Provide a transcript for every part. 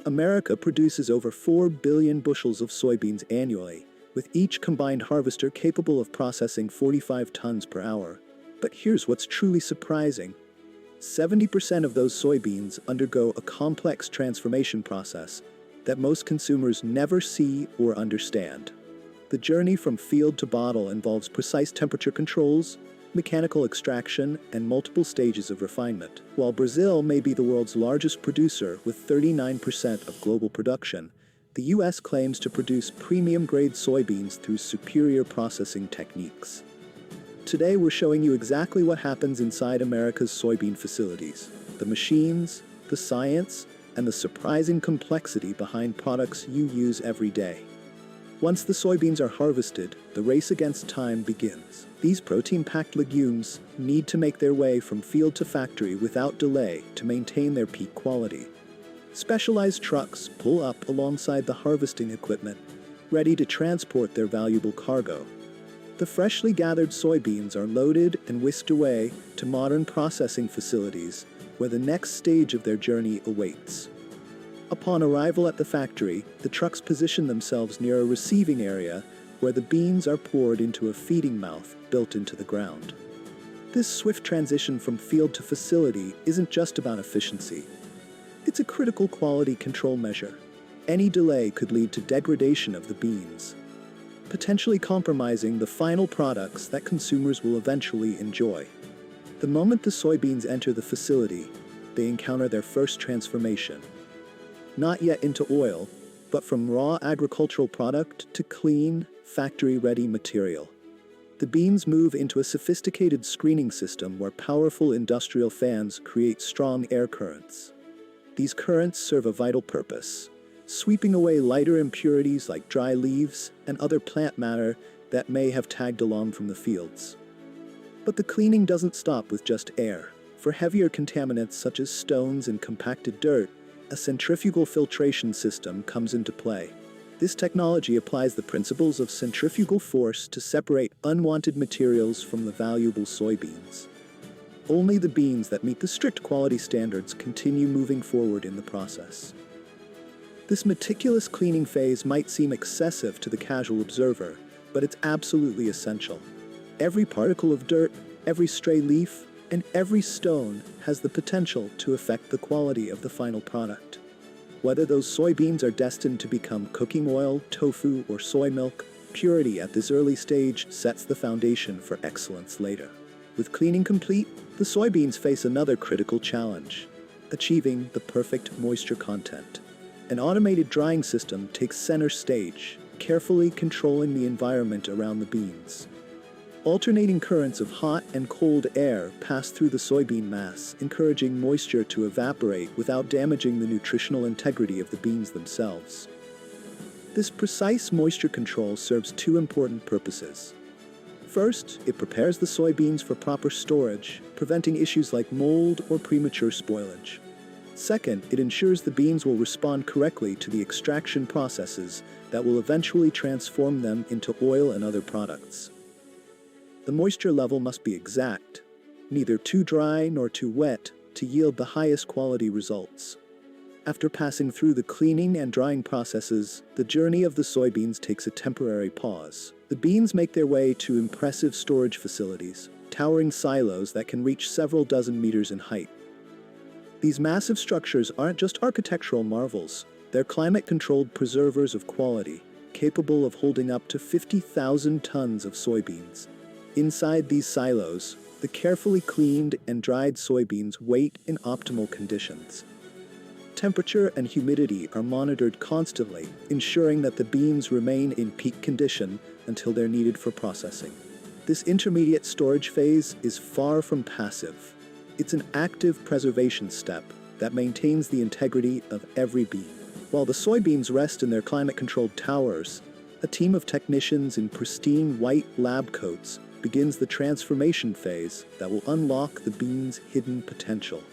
America produces over 4 billion bushels of soybeans annually, with each combined harvester capable of processing 45 tons per hour. But here's what's truly surprising. 70% of those soybeans undergo a complex transformation process that most consumers never see or understand. The journey from field to bottle involves precise temperature controls, mechanical extraction, and multiple stages of refinement. While Brazil may be the world's largest producer with 39% of global production, the US claims to produce premium-grade soybeans through superior processing techniques. Today we're showing you exactly what happens inside America's soybean facilities, the machines, the science, and the surprising complexity behind products you use every day. Once the soybeans are harvested, the race against time begins. These protein-packed legumes need to make their way from field to factory without delay to maintain their peak quality. Specialized trucks pull up alongside the harvesting equipment, ready to transport their valuable cargo. The freshly gathered soybeans are loaded and whisked away to modern processing facilities where the next stage of their journey awaits. Upon arrival at the factory, the trucks position themselves near a receiving area where the beans are poured into a feeding mouth built into the ground. This swift transition from field to facility isn't just about efficiency. It's a critical quality control measure. Any delay could lead to degradation of the beans, potentially compromising the final products that consumers will eventually enjoy. The moment the soybeans enter the facility, they encounter their first transformation. Not yet into oil, but from raw agricultural product to clean, factory-ready material. The beans move into a sophisticated screening system where powerful industrial fans create strong air currents. These currents serve a vital purpose, sweeping away lighter impurities like dry leaves and other plant matter that may have tagged along from the fields. But the cleaning doesn't stop with just air. For heavier contaminants such as stones and compacted dirt, a centrifugal filtration system comes into play. This technology applies the principles of centrifugal force to separate unwanted materials from the valuable soybeans. Only the beans that meet the strict quality standards continue moving forward in the process. This meticulous cleaning phase might seem excessive to the casual observer, but it's absolutely essential. Every particle of dirt, every stray leaf, and every stone has the potential to affect the quality of the final product. Whether those soybeans are destined to become cooking oil, tofu, or soy milk, purity at this early stage sets the foundation for excellence later. With cleaning complete, the soybeans face another critical challenge: achieving the perfect moisture content. An automated drying system takes center stage, carefully controlling the environment around the beans. Alternating currents of hot and cold air pass through the soybean mass, encouraging moisture to evaporate without damaging the nutritional integrity of the beans themselves. This precise moisture control serves two important purposes. First, it prepares the soybeans for proper storage, preventing issues like mold or premature spoilage. Second, it ensures the beans will respond correctly to the extraction processes that will eventually transform them into oil and other products. The moisture level must be exact, neither too dry nor too wet, to yield the highest quality results. After passing through the cleaning and drying processes, the journey of the soybeans takes a temporary pause. The beans make their way to impressive storage facilities, towering silos that can reach several dozen meters in height. These massive structures aren't just architectural marvels, they're climate-controlled preservers of quality, capable of holding up to 50,000 tons of soybeans. Inside these silos, the carefully cleaned and dried soybeans wait in optimal conditions. Temperature and humidity are monitored constantly, ensuring that the beans remain in peak condition until they're needed for processing. This intermediate storage phase is far from passive. It's an active preservation step that maintains the integrity of every bean. While the soybeans rest in their climate-controlled towers, a team of technicians in pristine white lab coats begins the transformation phase that will unlock the beans' hidden potential.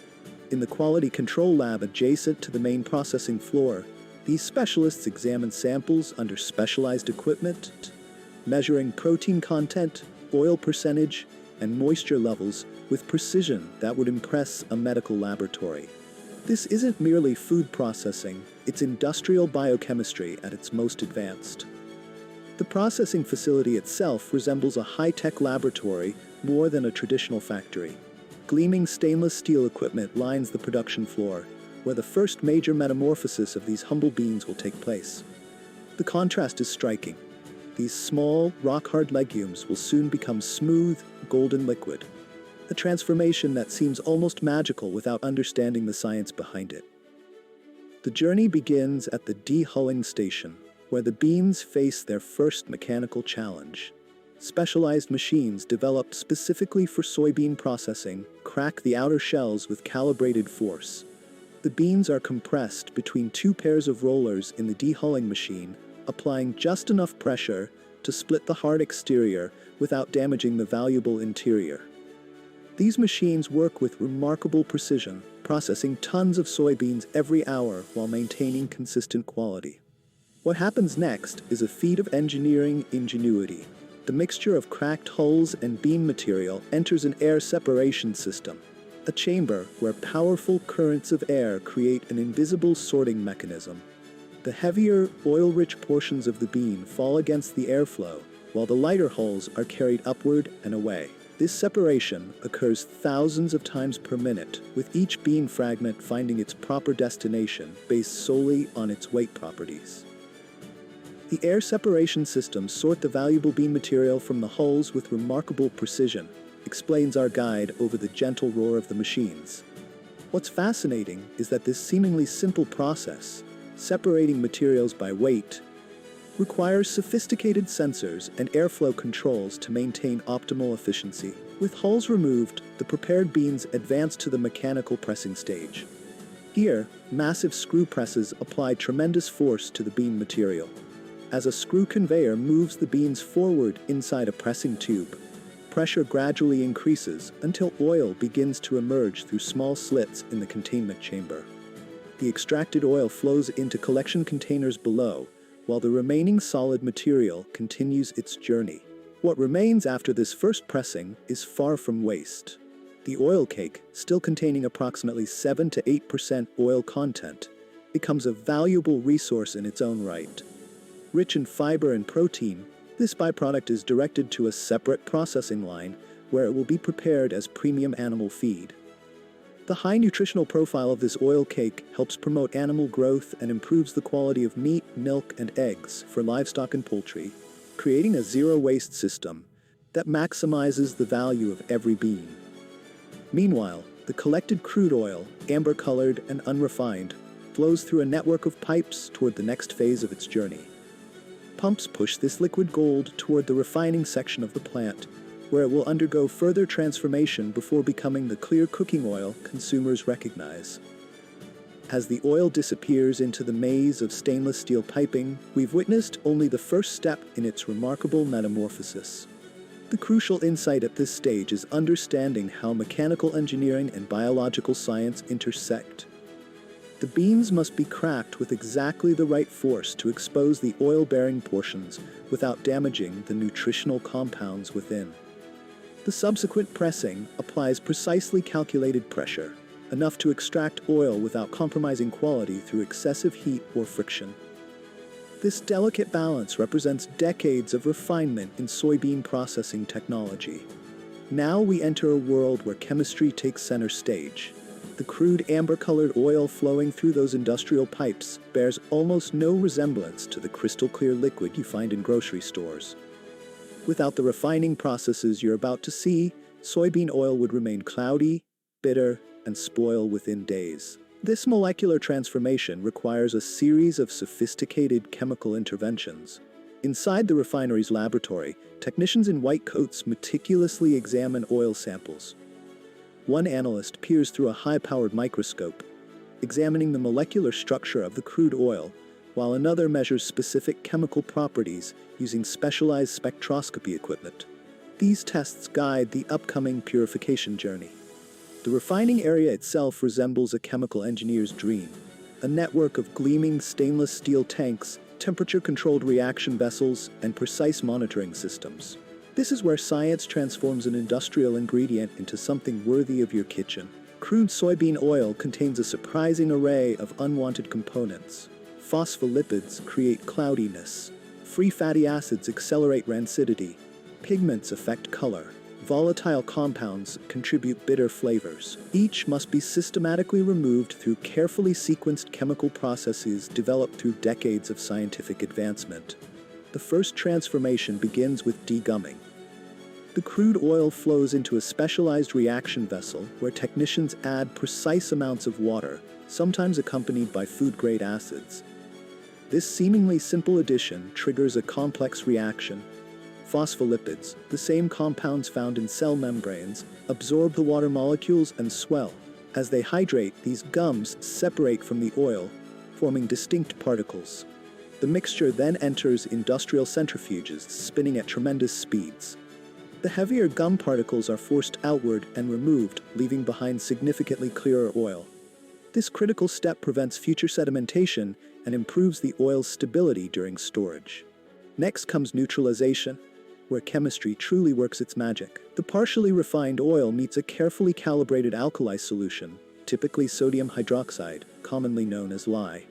In the quality control lab adjacent to the main processing floor, these specialists examine samples under specialized equipment, measuring protein content, oil percentage, and moisture levels with precision that would impress a medical laboratory. This isn't merely food processing, it's industrial biochemistry at its most advanced. The processing facility itself resembles a high-tech laboratory more than a traditional factory. Gleaming stainless steel equipment lines the production floor, where the first major metamorphosis of these humble beans will take place. The contrast is striking. These small, rock-hard legumes will soon become smooth, golden liquid, a transformation that seems almost magical without understanding the science behind it. The journey begins at the dehulling station, where the beans face their first mechanical challenge. Specialized machines developed specifically for soybean processing crack the outer shells with calibrated force. The beans are compressed between two pairs of rollers in the dehulling machine, applying just enough pressure to split the hard exterior without damaging the valuable interior. These machines work with remarkable precision, processing tons of soybeans every hour while maintaining consistent quality. What happens next is a feat of engineering ingenuity. The mixture of cracked hulls and bean material enters an air separation system, a chamber where powerful currents of air create an invisible sorting mechanism. The heavier, oil-rich portions of the bean fall against the airflow, while the lighter hulls are carried upward and away. This separation occurs thousands of times per minute, with each bean fragment finding its proper destination based solely on its weight properties. The air separation systems sort the valuable bean material from the hulls with remarkable precision, explains our guide over the gentle roar of the machines. What's fascinating is that this seemingly simple process, separating materials by weight, requires sophisticated sensors and airflow controls to maintain optimal efficiency. With hulls removed, the prepared beans advance to the mechanical pressing stage. Here, massive screw presses apply tremendous force to the bean material. As a screw conveyor moves the beans forward inside a pressing tube, pressure gradually increases until oil begins to emerge through small slits in the containment chamber. The extracted oil flows into collection containers below, while the remaining solid material continues its journey. What remains after this first pressing is far from waste. The oil cake, still containing approximately 7 to 8% oil content, becomes a valuable resource in its own right. Rich in fiber and protein, this byproduct is directed to a separate processing line where it will be prepared as premium animal feed. The high nutritional profile of this oil cake helps promote animal growth and improves the quality of meat, milk, and eggs for livestock and poultry, creating a zero-waste system that maximizes the value of every bean. Meanwhile, the collected crude oil, amber-colored and unrefined, flows through a network of pipes toward the next phase of its journey. Pumps push this liquid gold toward the refining section of the plant, where it will undergo further transformation before becoming the clear cooking oil consumers recognize. As the oil disappears into the maze of stainless steel piping, we've witnessed only the first step in its remarkable metamorphosis. The crucial insight at this stage is understanding how mechanical engineering and biological science intersect. The beans must be cracked with exactly the right force to expose the oil-bearing portions without damaging the nutritional compounds within. The subsequent pressing applies precisely calculated pressure, enough to extract oil without compromising quality through excessive heat or friction. This delicate balance represents decades of refinement in soybean processing technology. Now we enter a world where chemistry takes center stage. The crude amber-colored oil flowing through those industrial pipes bears almost no resemblance to the crystal-clear liquid you find in grocery stores. Without the refining processes you're about to see, soybean oil would remain cloudy, bitter, and spoil within days. This molecular transformation requires a series of sophisticated chemical interventions. Inside the refinery's laboratory, technicians in white coats meticulously examine oil samples. One analyst peers through a high-powered microscope, examining the molecular structure of the crude oil, while another measures specific chemical properties using specialized spectroscopy equipment. These tests guide the upcoming purification journey. The refining area itself resembles a chemical engineer's dream, a network of gleaming stainless steel tanks, temperature-controlled reaction vessels, and precise monitoring systems. This is where science transforms an industrial ingredient into something worthy of your kitchen. Crude soybean oil contains a surprising array of unwanted components. Phospholipids create cloudiness. Free fatty acids accelerate rancidity. Pigments affect color. Volatile compounds contribute bitter flavors. Each must be systematically removed through carefully sequenced chemical processes developed through decades of scientific advancement. The first transformation begins with degumming. The crude oil flows into a specialized reaction vessel where technicians add precise amounts of water, sometimes accompanied by food-grade acids. This seemingly simple addition triggers a complex reaction. Phospholipids, the same compounds found in cell membranes, absorb the water molecules and swell. As they hydrate, these gums separate from the oil, forming distinct particles. The mixture then enters industrial centrifuges, spinning at tremendous speeds. The heavier gum particles are forced outward and removed, leaving behind significantly clearer oil. This critical step prevents future sedimentation and improves the oil's stability during storage. Next comes neutralization, where chemistry truly works its magic. The partially refined oil meets a carefully calibrated alkali solution, typically sodium hydroxide, commonly known as lye.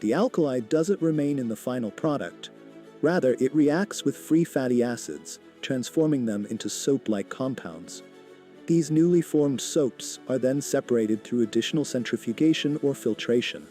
The alkali doesn't remain in the final product. Rather, it reacts with free fatty acids, transforming them into soap-like compounds. These newly formed soaps are then separated through additional centrifugation or filtration.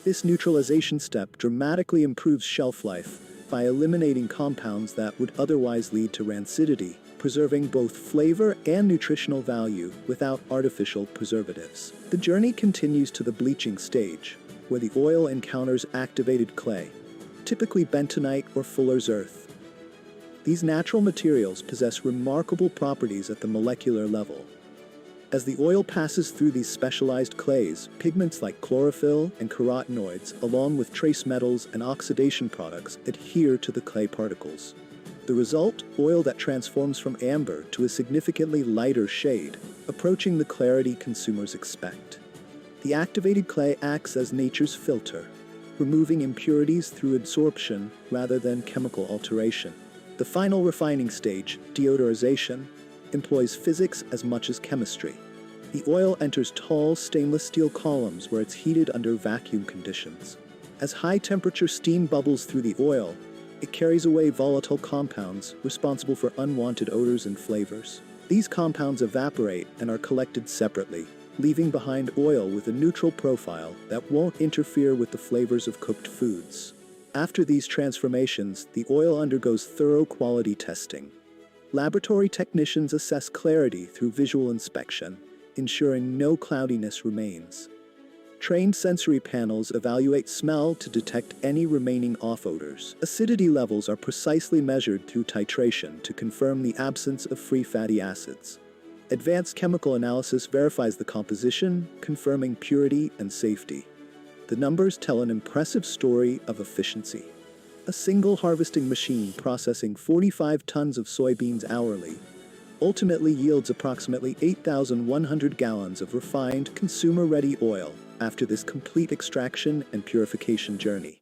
This neutralization step dramatically improves shelf life by eliminating compounds that would otherwise lead to rancidity, preserving both flavor and nutritional value without artificial preservatives. The journey continues to the bleaching stage, where the oil encounters activated clay, typically bentonite or fuller's earth. These natural materials possess remarkable properties at the molecular level. As the oil passes through these specialized clays, pigments like chlorophyll and carotenoids, along with trace metals and oxidation products, adhere to the clay particles. The result, oil that transforms from amber to a significantly lighter shade, approaching the clarity consumers expect. The activated clay acts as nature's filter, removing impurities through absorption rather than chemical alteration. The final refining stage, deodorization, employs physics as much as chemistry. The oil enters tall stainless steel columns where it's heated under vacuum conditions. As high-temperature steam bubbles through the oil, it carries away volatile compounds responsible for unwanted odors and flavors. These compounds evaporate and are collected separately, leaving behind oil with a neutral profile that won't interfere with the flavors of cooked foods. After these transformations, the oil undergoes thorough quality testing. Laboratory technicians assess clarity through visual inspection, ensuring no cloudiness remains. Trained sensory panels evaluate smell to detect any remaining off odors. Acidity levels are precisely measured through titration to confirm the absence of free fatty acids. Advanced chemical analysis verifies the composition, confirming purity and safety. The numbers tell an impressive story of efficiency. A single harvesting machine processing 45 tons of soybeans hourly ultimately yields approximately 8,100 gallons of refined, consumer-ready oil after this complete extraction and purification journey.